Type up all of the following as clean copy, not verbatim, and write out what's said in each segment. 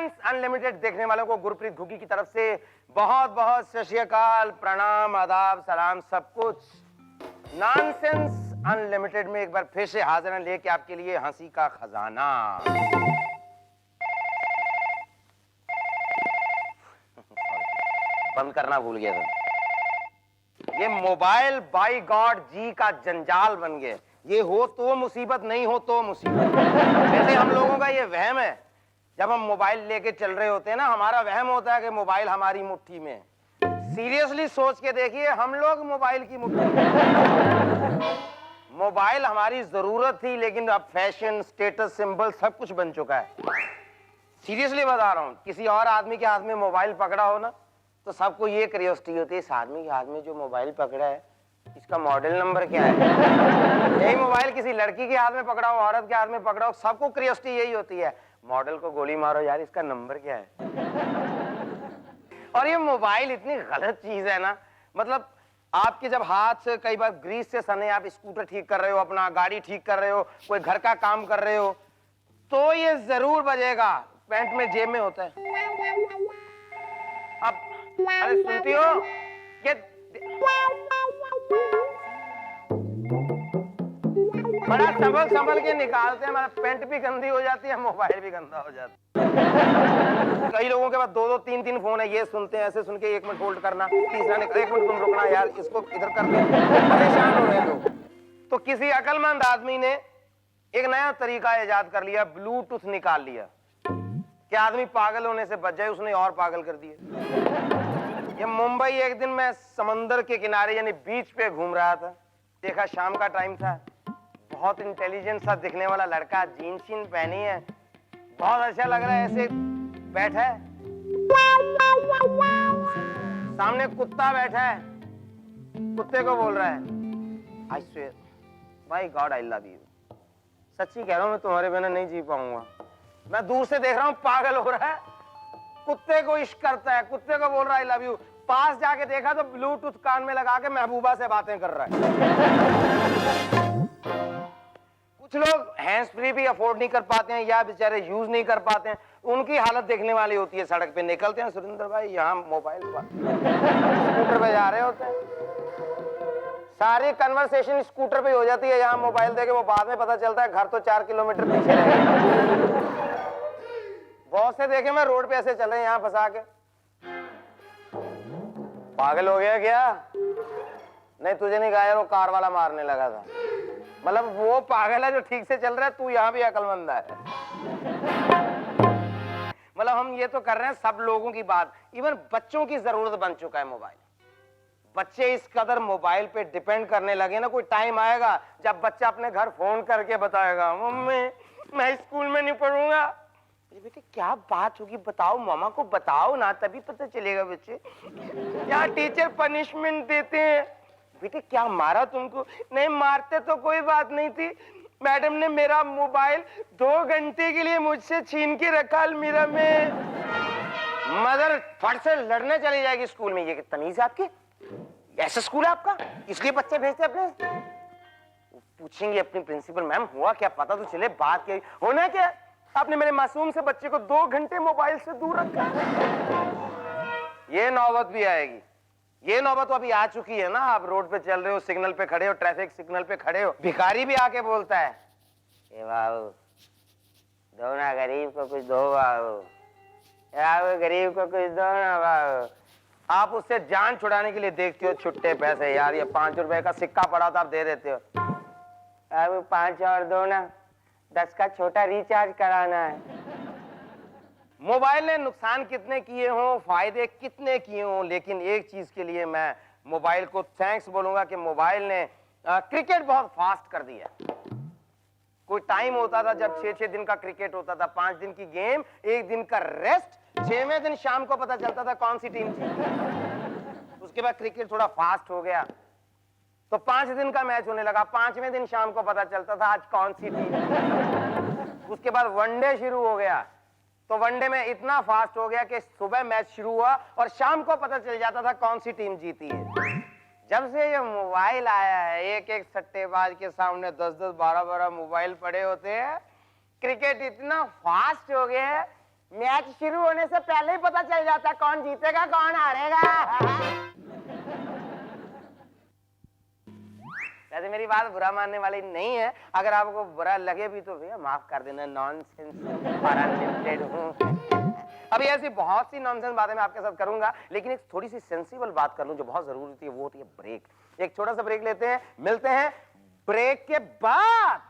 Nonsense unlimited देखने वालों को गुरप्रीत घुग्गी की तरफ से बहुत बहुत सत श्री अकाल, प्रणाम, आदाब, सलाम, सब कुछ। नॉनसेंस अनलिमिटेड में एक बार फिर से हाजिर हैं लेके आपके लिए हंसी का खजाना। बंद करना भूल गया था। ये मोबाइल बाई गॉड जी का जंजाल बन गया। ये हो तो मुसीबत, नहीं हो तो मुसीबत। वैसे हम लोगों का ये वहम है, जब हम मोबाइल लेके चल रहे होते हैं ना, हमारा वहम होता है कि मोबाइल हमारी मुट्ठी में। सीरियसली सोच के देखिए, हम लोग मोबाइल की मुट्ठी में। मोबाइल हमारी जरूरत थी, लेकिन अब फैशन, स्टेटस सिंबल सब कुछ बन चुका है। सीरियसली बता रहा हूं, किसी और आदमी के हाथ में मोबाइल पकड़ा हो ना, तो सबको ये क्यूरियोसिटी होती है, इस आदमी के हाथ में जो मोबाइल पकड़ा है इसका मॉडल नंबर क्या है। यही मोबाइल किसी लड़की के हाथ में पकड़ा हो, औरत के हाथ में पकड़ा हो, सबको क्यूरियोसिटी यही होती है, मॉडल को गोली मारो यार, इसका नंबर क्या है। और ये मोबाइल इतनी गलत चीज है ना, मतलब आपके जब हाथ से कई बार ग्रीस से सने, आप स्कूटर ठीक कर रहे हो, अपना गाड़ी ठीक कर रहे हो, कोई घर का काम कर रहे हो, तो ये जरूर बजेगा। पैंट में जेब में होता है। अब अरे सुनती हो, ये बड़ा संभल संभल के निकालते हैं, हमारा पैंट भी गंदी हो जाती है, मोबाइल भी गंदा हो जाता है। कई लोगों के पास दो दो तीन तीन फोन है, ये सुनते हैं, ऐसे सुन के 1 मिनट होल्ड करना, तीसरा ने 1 मिनट तुम रुकना यार, इसको इधर कर दे, परेशान हो रहे हैं लोग। तो किसी अकलमंद आदमी ने एक नया तरीका इजाद कर लिया, ब्लूटूथ निकाल लिया कि आदमी पागल होने से बच जाए, उसने और पागल कर दिया। ये मुंबई, एक दिन मैं समंदर के किनारे यानी बीच पे घूम रहा था, देखा शाम का टाइम था, बहुत इंटेलिजेंट सा दिखने वाला लड़का, जीन्स शीन पहनी है, बहुत अच्छा लग रहा है, ऐसे बैठा है, सामने कुत्ता बैठा है, कुत्ते को बोल रहा है, I swear by God I love you, सच्ची कह रहा हूं मैं तुम्हारे बिना नहीं जी पाऊंगा। मैं दूर से देख रहा हूं, पागल हो रहा है, कुत्ते को इश्क करता है, कुत्ते को बोल रहा है आई लव यू। पास जाके देखा तो ब्लूटूथ कान में लगा के महबूबा से बातें कर रहा है। कुछ लोग हैंड्स फ्री भी अफोर्ड नहीं कर पाते हैं या बेचारे यूज नहीं कर पाते हैं, उनकी हालत देखने वाली होती है। सड़क पे निकलते हैं, सुरेंद्र भाई यहाँ मोबाइल पर स्कूटर पे जा रहे होते हैं, सारी कन्वर्सेशन स्कूटर पे हो जाती है, यहाँ मोबाइल देके वो बाद में पता चलता है घर तो 4 किलोमीटर पीछे रह गया। बहुत से देखे मैं रोड पे ऐसे चल रहे हैं, यहाँ फंसा के। पागल हो गया क्या? नहीं तुझे नहीं कहा यार, वो कार वाला मारने लगा था। मतलब वो पागल है जो ठीक से चल रहा है, तू यहाँ भी अकलमंद है। मतलब हम ये तो कर रहे हैं सब लोगों की बात, इवन बच्चों की जरूरत बन चुका है मोबाइल। बच्चे इस कदर मोबाइल पे डिपेंड करने लगे ना, कोई टाइम आएगा जब बच्चा अपने घर फोन करके बताएगा, मम्मी मैं स्कूल में नहीं पढ़ूंगा। बेटे क्या बात होगी, बताओ मामा को बताओ ना, तभी पता चलेगा बच्चे। क्या टीचर पनिशमेंट देते हैं? बेटे क्या मारा तुमको? नहीं मारते तो कोई बात नहीं थी, मैडम ने मेरा मोबाइल 2 घंटे के लिए मुझसे छीन के रखा अलमीरा में। मदर फट से लड़ने चली जाएगी स्कूल में। ये तमीज है आपकी? ऐसा स्कूल है आपका, इसलिए बच्चे भेजते अपने? पूछेंगे अपनी प्रिंसिपल, मैम हुआ क्या, पता तो चले बात क्या होना क्या। आपने मेरे मासूम से बच्चे को 2 घंटे मोबाइल से दूर रखा। ये नौबत भी आएगी, ये नौबत तो अभी आ चुकी है ना। आप रोड पे चल रहे हो, सिग्नल पे खड़े हो, ट्रैफिक सिग्नल पे खड़े हो, भिखारी भी आके बोलता है, ए बाबू दो ना, गरीब को कुछ दो बाबू, गरीब को कुछ दो ना बाबू। आप उससे जान छुड़ाने के लिए देखते हो छुट्टे पैसे, यार ये 5 रुपए का सिक्का पड़ा था आप दे देते हो, अब 5 और दो ना, 10 का छोटा रिचार्ज कराना है। मोबाइल ने नुकसान कितने किए हों, फायदे कितने किए हों, लेकिन एक चीज के लिए मैं मोबाइल को थैंक्स बोलूंगा कि मोबाइल ने क्रिकेट बहुत फास्ट कर दिया। कोई टाइम होता था जब 6-6 दिन का क्रिकेट होता था, 5 दिन की गेम, 1 दिन का रेस्ट, 6वें दिन शाम को पता चलता था कौन सी टीम थी। उसके बाद क्रिकेट थोड़ा फास्ट हो गया तो 5 दिन का मैच होने लगा, 5वें दिन शाम को पता चलता था आज कौन सी टीम। उसके बाद वनडे शुरू हो गया तो वनडे में इतना फास्ट हो गया कि सुबह मैच शुरू हुआ और शाम को पता चल जाता था कौन सी टीम जीती है। जब से ये मोबाइल आया है, एक सट्टेबाज के सामने 10-10, 12-12 मोबाइल पड़े होते हैं। क्रिकेट इतना फास्ट हो गया है मैच शुरू होने से पहले ही पता चल जाता कौन जीतेगा कौन हारेगा। वैसे मेरी बात बुरा मानने वाली नहीं है, अगर आपको बुरा लगे भी तो भैया माफ कर देना, नॉनसेंस और अनलिमिटेड हूँ। अभी ऐसी बहुत सी नॉनसेंस बातें मैं आपके साथ करूंगा, लेकिन एक थोड़ी सी सेंसिबल बात कर लूं जो बहुत जरूरी होती है, वो होती है ब्रेक। एक छोटा सा ब्रेक लेते हैं, मिलते हैं ब्रेक के बाद।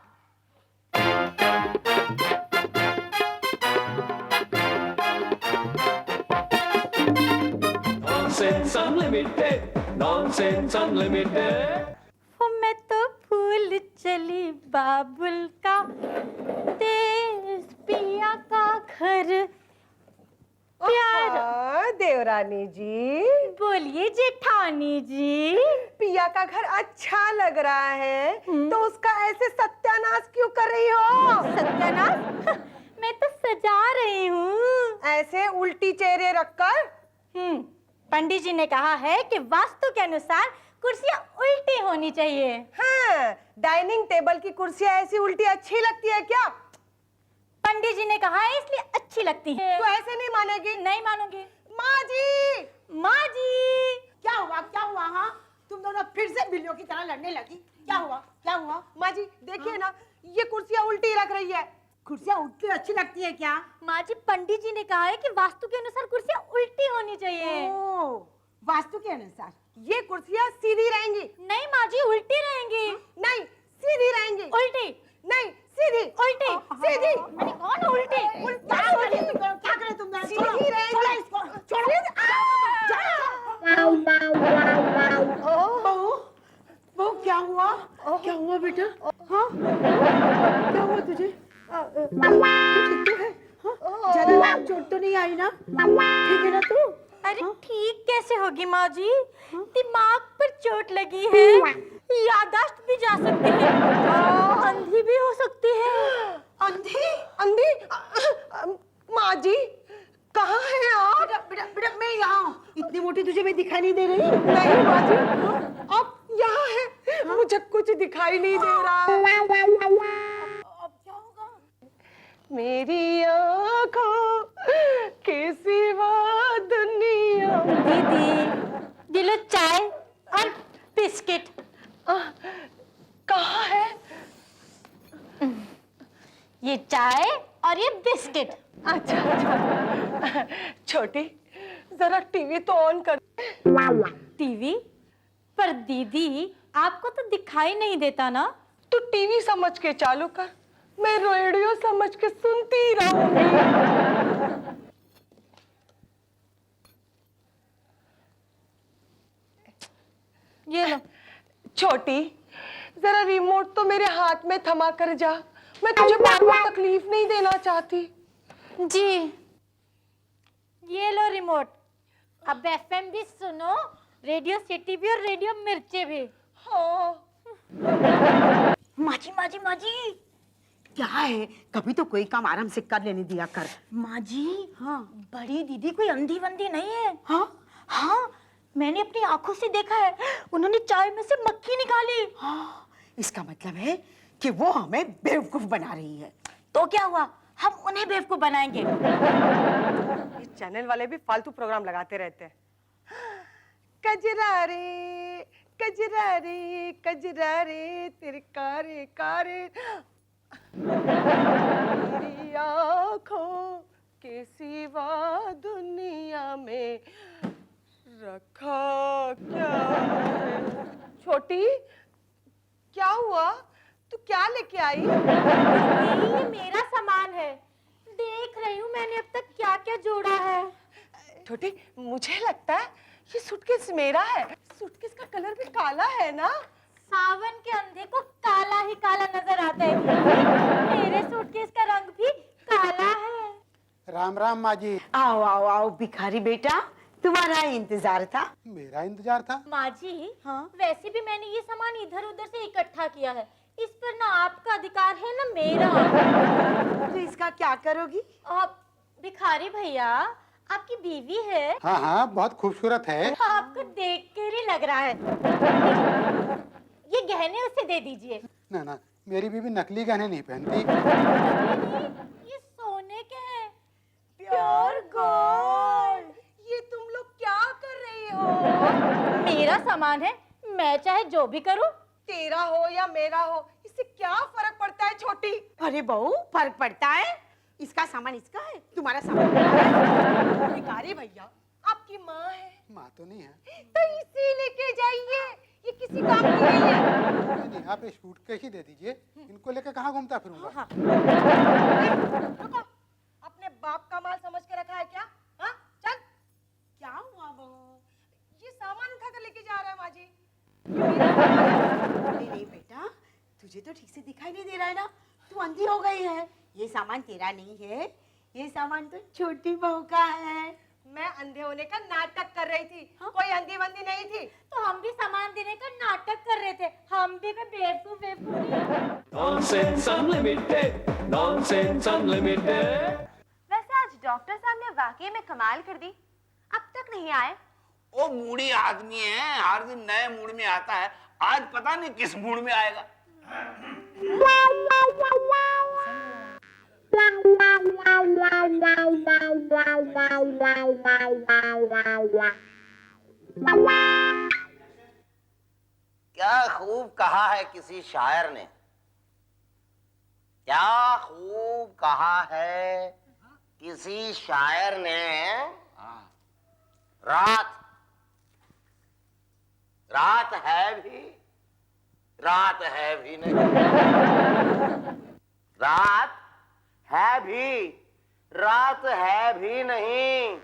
Nonsense Unlimited, Nonsense Unlimited. मैं तो भूल चली बाबुल का देश पिया का घर प्यार। देवरानी जी, बोलिए जेठानी जी। पिया का घर अच्छा लग रहा है तो उसका ऐसे सत्यानाश क्यों कर रही हो? सत्यानाश? मैं तो सजा रही हूँ ऐसे उल्टी चेहरे रखकर। पंडित जी ने कहा है कि वास्तु के अनुसार कुर्सियाँ उल्टी होनी चाहिए। हाँ, डाइनिंग टेबल की कुर्सियाँ ऐसी उल्टी अच्छी लगती है क्या? पंडित जी ने कहा है इसलिए अच्छी लगती है। तो ऐसे नहीं मानेगी? नहीं मानोगे। माँ जी, माँ जी। क्या हुआ क्या हुआ? हाँ, तुम दोनों फिर से बिल्लियों की तरह लड़ने लगी। क्या हुआ क्या हुआ? माँ जी देखिए ना, ये कुर्सियाँ उल्टी रख रही है। कुर्सियाँ उल्टी अच्छी लगती है क्या? माँ जी, पंडित जी ने कहा है कि वास्तु के अनुसार कुर्सियाँ उल्टी होनी चाहिए। ओ, वास्तु के अनुसार ये कुर्सियाँ सीधी रहेंगी। नहीं माँ जी, उल्टी रहेंगी। नहीं, सीधी रहेंगी। उल्टी। नहीं, सीधी। उल्टी। सीधी। अरे कौन उल्टी? क्या करें तुम? सीधी रहेंगी। बहू बहू क्या हुआ? क्या हुआ बेटा? हाँ, क्या हुआ तुझे? तू ठीक तो है? हाँ, ज्यादा चोट तो नहीं आई ना? ठीक है ना तू? अरे ठीक कैसे होगी माँ जी? दिमाग पर चोट लगी है, याददाश्त भी जा सकती है, अंधी भी हो सकती है। अंधी? अंधी? माँ जी कहाँ है आप? बेटा बेटा बेटा मैं यहाँ हूँ। इतनी मोटी तुझे मैं दिखाई नहीं दे रही? नहीं माँ जी, आप यहाँ हैं। मुझे कुछ दिखाई नहीं दे रहा है। अब क्या होगा? मेरी आँखों के सिवा दुनिया। दीदी, दिलो चाय और बिस्किट। कहाँ है? ये चाय और ये बिस्किट। अच्छा अच्छा। छोटी, जरा टीवी तो ऑन कर। टीवी? पर दीदी आपको तो दिखाई नहीं देता ना। तू टीवी समझ के चालू कर, मैं रेडियो समझ के सुनती रहूंगी। ये लो। छोटी, जरा रिमोट तो मेरे हाथ में थमा कर जा, मैं तुझे बार बार तकलीफ नहीं देना चाहती। जी, ये लो रिमोट। अब एफएम भी सुनो, रेडियो सिटी भी और रेडियो मिर्चे भी। हाँ। माँ जी क्या है? कभी तो कोई काम आराम से कर लेने दिया कर। माँ जी, हाँ बड़ी दीदी कोई अंधी वंधी नहीं है। हाँ हाँ, मैंने अपनी आंखों से देखा है, उन्होंने चाय में से मक्खी निकाली। हाँ, इसका मतलब है कि वो हमें बेवकूफ बना रही है। तो क्या हुआ, हम उन्हें बेवकूफ बनाएंगे। ये चैनल वाले भी फालतू प्रोग्राम लगाते रहते हैं। कजरा रे कजरा रे कजरा रे तेरे कारे कारे, मेरी आँखों के सिवा दुनिया में रखा क्या है? छोटी, क्या हुआ? तू क्या लेके आई? ये मेरा सामान है, देख रही हूँ मैंने अब तक क्या क्या जोड़ा है। छोटी, मुझे लगता है ये सूटकेस मेरा है। सूटकेस का कलर भी काला है ना? सावन के अंधे को काला ही काला नजर आता है, मेरे सूटकेस का रंग भी काला है। राम राम माँ जी। आओ आओ आओ भिखारी बेटा, तुम्हारा इंतजार था। मेरा इंतजार था? माँ जी, हाँ? वैसे भी मैंने ये सामान इधर उधर से इकट्ठा किया है, इस पर ना आपका अधिकार है ना मेरा। तो इसका क्या करोगी? आप भिखारी भैया, आपकी बीवी है? हाँ हाँ, बहुत खूबसूरत है। आपको देख कर ही लग रहा है। ये गहने उसे दे दीजिए। ना ना, मेरी बीवी नकली गहने नहीं पहनती। ये सोने के हैं। Pure gold. ये तुम लोग क्या कर रही हो? मेरा सामान है, मैं चाहे जो भी करूं। तेरा हो या मेरा हो, इससे क्या फर्क पड़ता है छोटी? अरे बहू, फर्क पड़ता है। इसका सामान इसका है, तुम्हारा सामान तुम्हारा है। भिखारी भैया, आपकी माँ है माँ तो नहीं है। तो इसे लेके जाइए, ये किसी काम की नहीं है। नहीं, आप ये सूटकेस ही दे दीजिए। इनको लेकर कहाँ घूमता फिरूंगा? रुको, अपने बाप का माल समझ के रखा है क्या? हाँ, चल। क्या हुआ बहू? ये सामान उठा कर लेके जा रहा है माँ जी। ये मेरा सामान है। नहीं बेटा, तुझे तो ठीक से दिखाई नहीं दे रहा है ना, तू अंधी हो गई है। ये सामान तेरा नहीं है, ये सामान तो छोटी बहू का है। मैं अंधे होने का नाटक कर रही थी, कोई अंधी बंदी नहीं थी। तो हम भी सामान देने का नाटक कर रहे थे, हम भी कोई बेवकूफ नहीं। Nonsense Unlimited, Nonsense Unlimited. वैसे आज डॉक्टर साहब ने वाकई में कमाल कर दी, अब तक नहीं आए। वो मूडी आदमी है, हर दिन नए मूड में आता है। आज पता नहीं किस मूड में आएगा। क्या खूब कहा है किसी शायर ने, क्या खूब कहा है किसी शायर ने। रात रात है भी, रात है भी नहीं। रात है भी, रात है भी नहीं।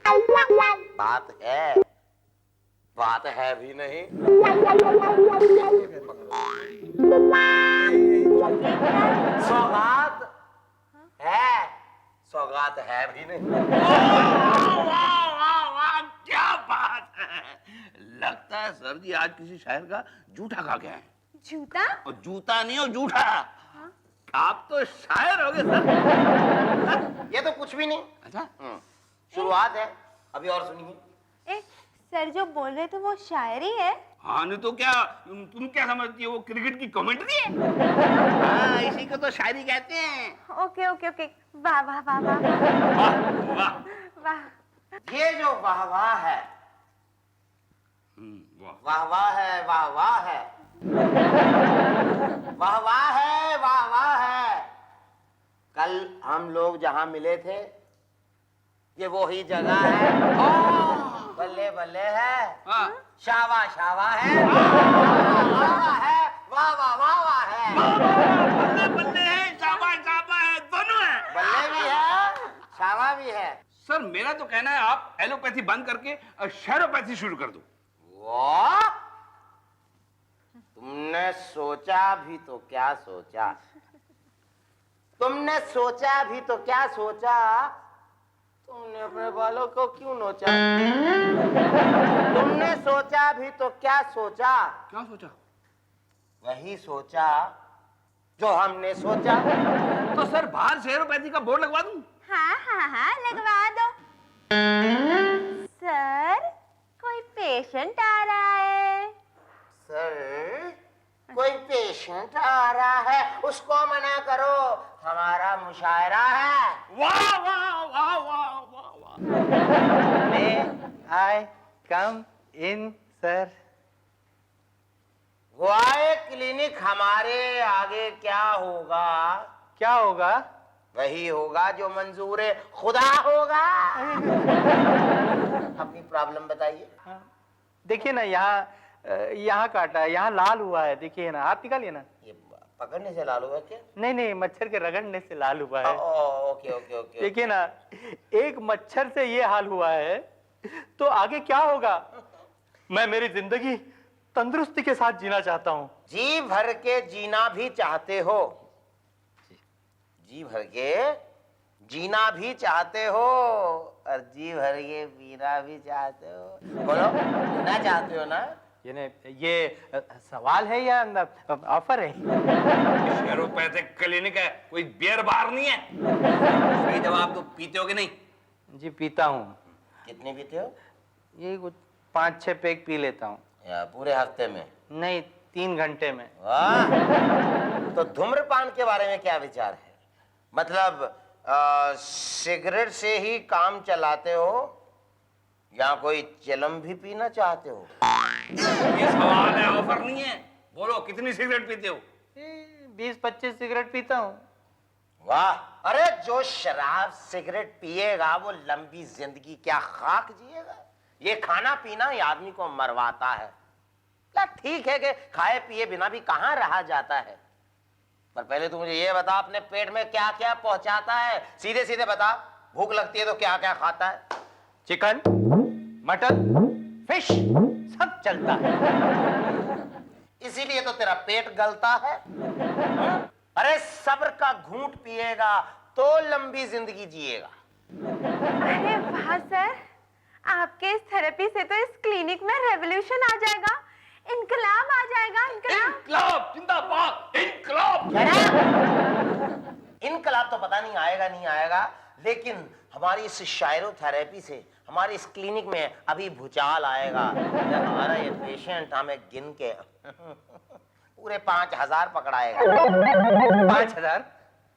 बात है भी नहीं। सौगात है, सौगात है भी नहीं। वाह वाह वाह, क्या बात है। लगता है सर जी आज किसी शायर का जूठा खा गया है। जूता? और जूता नहीं हो, जूठा। आप तो शायर हो गए सर। ये तो कुछ भी नहीं। अच्छा, शुरुआत है, अभी और सुनिए। ए, सर जो बोल रहे थे वो शायरी है? हाँ नहीं तो क्या, तुम क्या समझती हो वो क्रिकेट की कमेंट्री है? हाँ, इसी को तो शायरी कहते हैं। ओके ओके ओके, वाह वाह वाह वाह वाह वाह। वाह। ये जो वाह वाह है, वाह वाह वाह है, वाह वाह है, वाह वाह है, वाह वाह है। कल हम लोग जहां मिले थे, ये वो ही जगह है। बल्ले बल्ले है, हाँ। शावा शावा है, वाह है, वाह वाह वाह वाह है। बल्ले बल्ले है, शाबा शाबा है, दोनों है। बल्ले भी है, शावा भी है। सर मेरा तो कहना है आप एलोपैथी बंद करके शेरोपैथी शुरू कर दो। वाह, तुमने सोचा भी तो क्या सोचा, तुमने सोचा भी तो क्या सोचा, तुमने अपने बालों को क्यों नोचा। तुमने सोचा भी तो क्या सोचा, क्या सोचा? वही सोचा जो हमने सोचा। तो सर बाहर शेरोपैथी का बोर्ड लगवा दूं? हाँ हाँ हाँ, लगवा दो। सर कोई पेशेंट आ रहा है। सर कोई पेशेंट आ रहा है, उसको मना करो, हमारा मुशायरा है। वाह वाह वाह वाह वाह वाह। May I come in, sir? हुआए क्लिनिक हमारे आगे क्या होगा? क्या होगा? वही होगा जो मंजूर खुदा होगा। अपनी प्रॉब्लम बताइए। देखिए ना, यहाँ काटा है, यहाँ लाल हुआ है, देखिए ना, हाथ निकालिए ना। ये पकड़ने से लाल हुआ क्या? नहीं नहीं, मच्छर के रगड़ने से लाल हुआ है। Okay okay okay. देखिए ना, एक मच्छर से ये हाल हुआ है तो आगे क्या होगा। मैं मेरी जिंदगी तंदुरुस्ती के साथ जीना चाहता हूँ। जी भर के जीना भी चाहते हो, जी भर के जीना भी चाहते हो और जी भर के पीना भी चाहते हो। बोलो, जीना चाहते हो ना? ये सवाल है या ऑफर है? शेरोपैथिक क्लिनिक है, कोई बियर बार नहीं है। सही जवाब तो पीते हो कि नहीं? जी पीता हूँ। कितने पीते हो? ये कुछ 5-6 पैक पी लेता हूँ। या पूरे हफ्ते में? नहीं, 3 घंटे में। वाह, तो धूम्रपान के बारे में क्या विचार है? मतलब सिगरेट से ही काम चलाते हो या कोई चिलम भी पीना चाहते हो? ये सवाल है, ऑफर नहीं है। बोलो कितनी सिगरेट पीते हो? 20-25 सिगरेट पीता हूँ। वाह, अरे जो शराब सिगरेट पिएगा वो लंबी जिंदगी क्या खाक जिएगा? ये खाना पीना ही आदमी को मरवाता है। ठीक है कि खाए पिए बिना भी कहां रहा जाता है, पर पहले तू मुझे ये बता अपने पेट में क्या क्या पहुंचाता है? सीधे सीधे बता, भूख लगती है तो क्या क्या खाता है? चिकन, मटन, फिश सब चलता है। इसीलिए तो तेरा पेट गलता है। अरे सब्र का घूंट पिएगा तो लंबी जिंदगी जिएगा। अरे वाह सर, आपके इस थेरेपी से तो इस क्लिनिक में रेवोल्यूशन आ जाएगा, इनकलाब आ जाएगा। इनकलाब, इनकलाब जिंदाबाद, इनकलाब। इनकलाब तो पता नहीं आएगा नहीं आएगा, लेकिन हमारी इस शायरो थेरेपी से हमारे इस क्लिनिक में अभी भूचाल आएगा। जब हमारा ये पेशेंट हमें गिन के पूरे 5000 पकड़ाएगा। 5000?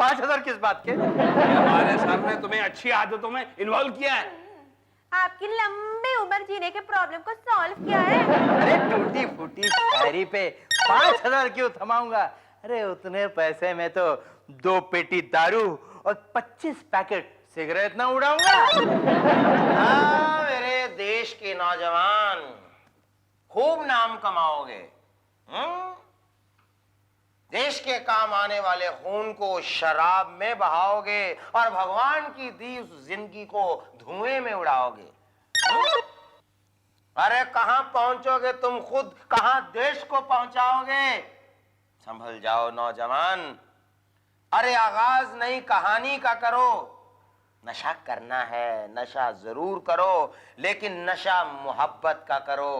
5000 किस बात के? हमारे सर ने तुम्हें अच्छी आदतों में इन्वॉल्व किया है। आपकी लंबी उम्र जीने के प्रॉब्लम को सॉल्व किया है। अरे टूटी फूटी शायरी पे 5000 क्यों थमाऊंगा? अरे उतने पैसे में तो 2 पेटी दारू और 25 पैकेट सिगरेट ना उड़ाऊंगा। हाँ मेरे देश के नौजवान, खूब नाम कमाओगे। देश के काम आने वाले खून को शराब में बहाओगे और भगवान की दी उस जिंदगी को धुएं में उड़ाओगे। अरे कहां पहुंचोगे तुम खुद, कहां देश को पहुंचाओगे? संभल जाओ नौजवान। अरे आगाज नई कहानी का करो। नशा करना है, नशा जरूर करो, लेकिन नशा मोहब्बत का करो,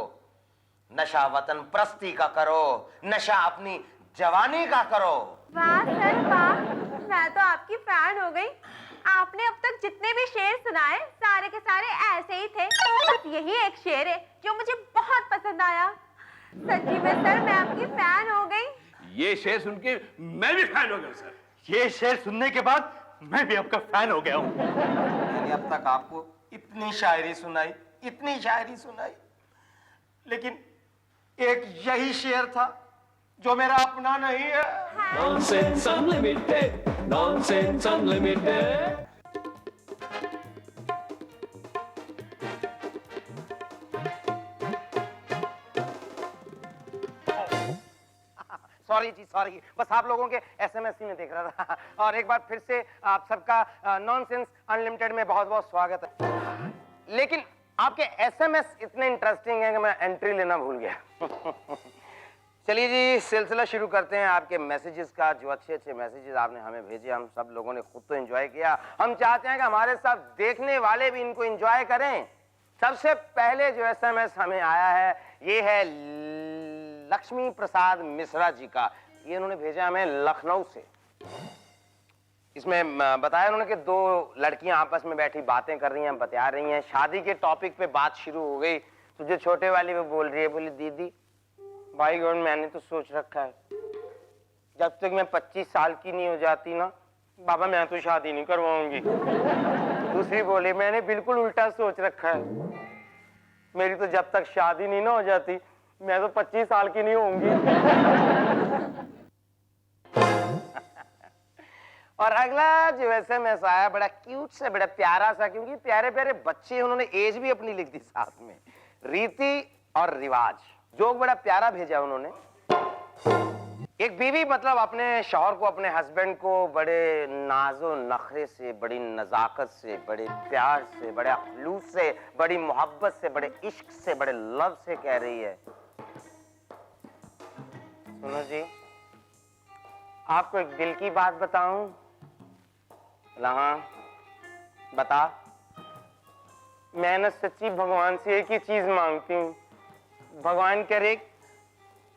नशा वतन परस्ती का करो, नशा अपनी जवानी का करो। वाह सर वाह, मैं तो आपकी फैन हो गई। आपने अब तक जितने भी शेर सुनाए सारे के सारे ऐसे ही थे, बस यही एक शेर है जो मुझे बहुत पसंद आया। सच्ची में सर मैं आपकी फैन हो गई। ये शेर सुन के मैं भी फैन हो गया सर। ये शेर सुनने के बाद मैं भी आपका फैन हो गया हूँ। मैंने अब तक आपको इतनी शायरी सुनाई, इतनी शायरी सुनाई, लेकिन एक यही शेर था जो मेरा अपना नहीं है। Nonsense Unlimited, Nonsense Unlimited. Sorry जी सॉरी, बस आप लोगों के एसएमएस ही में देख रहा था। और एक बार फिर से आप सबका नॉनसेंस अनलिमिटेड में बहुत बहुत स्वागत है। लेकिन आपके एसएमएस इतने इंटरेस्टिंग हैं कि मैं एंट्री लेना भूल गया। चलिए जी, सिलसिला शुरू करते हैं आपके मैसेजेस का। जो अच्छे अच्छे मैसेजेस आपने हमें भेजे, हम सब लोगों ने खुद तो एंजॉय किया, हम चाहते हैं कि हमारे साथ देखने वाले भी इनको एंजॉय करें। सबसे पहले जो एसएमएस हमें आया है ये है लक्ष्मी प्रसाद मिश्रा जी का। ये उन्होंने भेजा हमें लखनऊ से। इसमें बताया उन्होंने कि 2 लड़कियां आपस में बैठी बातें कर रही हैं, बता रही हैं, शादी के टॉपिक पे बात शुरू हो गई। तो जो छोटे वाली वो बोल रही है, बोली दीदी भाई गॉड मैंने तो सोच रखा है जब तक मैं 25 साल की नहीं हो जाती ना बाबा मैं तो शादी नहीं करवाऊंगी। दूसरी बोली मैंने बिल्कुल उल्टा सोच रखा है, मेरी तो जब तक शादी नहीं ना हो जाती मैं तो 25 साल की नहीं होंगी। और अगला जो एसएमएस आया बड़ा क्यूट से, बड़ा प्यारा सा, क्योंकि प्यारे प्यारे बच्चे, उन्होंने एज भी अपनी लिख दी साथ में, रीति और रिवाज। जोक बड़ा प्यारा भेजा उन्होंने। एक बीवी मतलब अपने शौहर को, अपने हस्बैंड को बड़े नाजो नखरे से, बड़ी नजाकत से, बड़े प्यार से, बड़े खलूस से, बड़ी मोहब्बत से, बड़े इश्क से, बड़े लव से कह रही है, सुनो जी आपको एक दिल की बात बताऊं? हाँ बता। मैं ना सच्ची भगवान से एक ही चीज मांगती हूँ, भगवान करे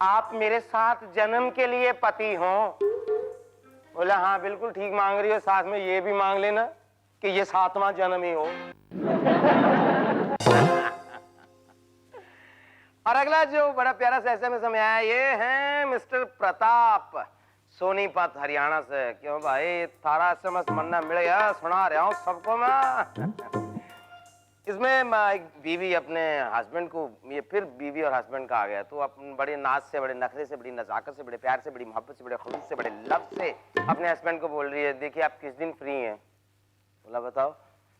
आप मेरे साथ जन्म के लिए पति हो। बोला हाँ बिल्कुल ठीक मांग रही हो, साथ में ये भी मांग लेना कि ये 7वां जन्म ही हो। और अगला जो बड़ा प्यारा सा एसएमएस हमें आया, ये है मिस्टर प्रताप सोनीपत हरियाणा से। क्यों भाई, थारा एसएमएस मन्ना मिल गया, सुना रहा हूँ सबको मैं। इसमें एक बीवी अपने हस्बैंड को, ये फिर बीवी और हस्बैंड का आ गया, तो अपन बड़े नाज से, बड़े नखरे से, बड़ी नजाकत से, बड़े प्यार से, बड़ी मोहब्बत से, बड़े खुलूस से, बड़े लव से अपने हस्बैंड को बोल रही है, देखिए आप किस दिन फ्री हैं? बोला बताओ।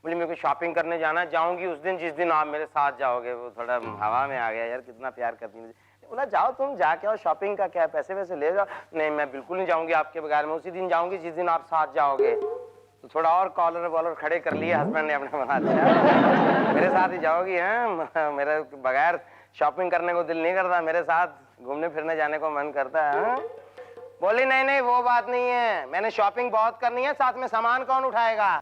बोली मेरे को शॉपिंग करने जाना, जाऊंगी उस दिन जिस दिन आप मेरे साथ जाओगे। वो थोड़ा हवा में आ गया, यार कितना प्यार करती है। बोला जाओ तुम, जाके आओ, शॉपिंग का क्या, पैसे वैसे ले जाओ। नहीं मैं बिल्कुल नहीं जाऊंगी आपके बगैर, मैं उसी दिन जाऊंगी जिस दिन आप साथ जाओगे। तो थोड़ा और कॉलर वॉलर खड़े कर लिए हस्बैंड ने अपने। बना अच्छा मेरे साथ ही जाओगी? हैं, मेरे बगैर शॉपिंग करने को दिल नहीं करता, मेरे साथ घूमने फिरने जाने को मन करता है। बोली नहीं नहीं वो बात नहीं है, मैंने शॉपिंग बहुत करनी है, साथ में सामान कौन उठाएगा?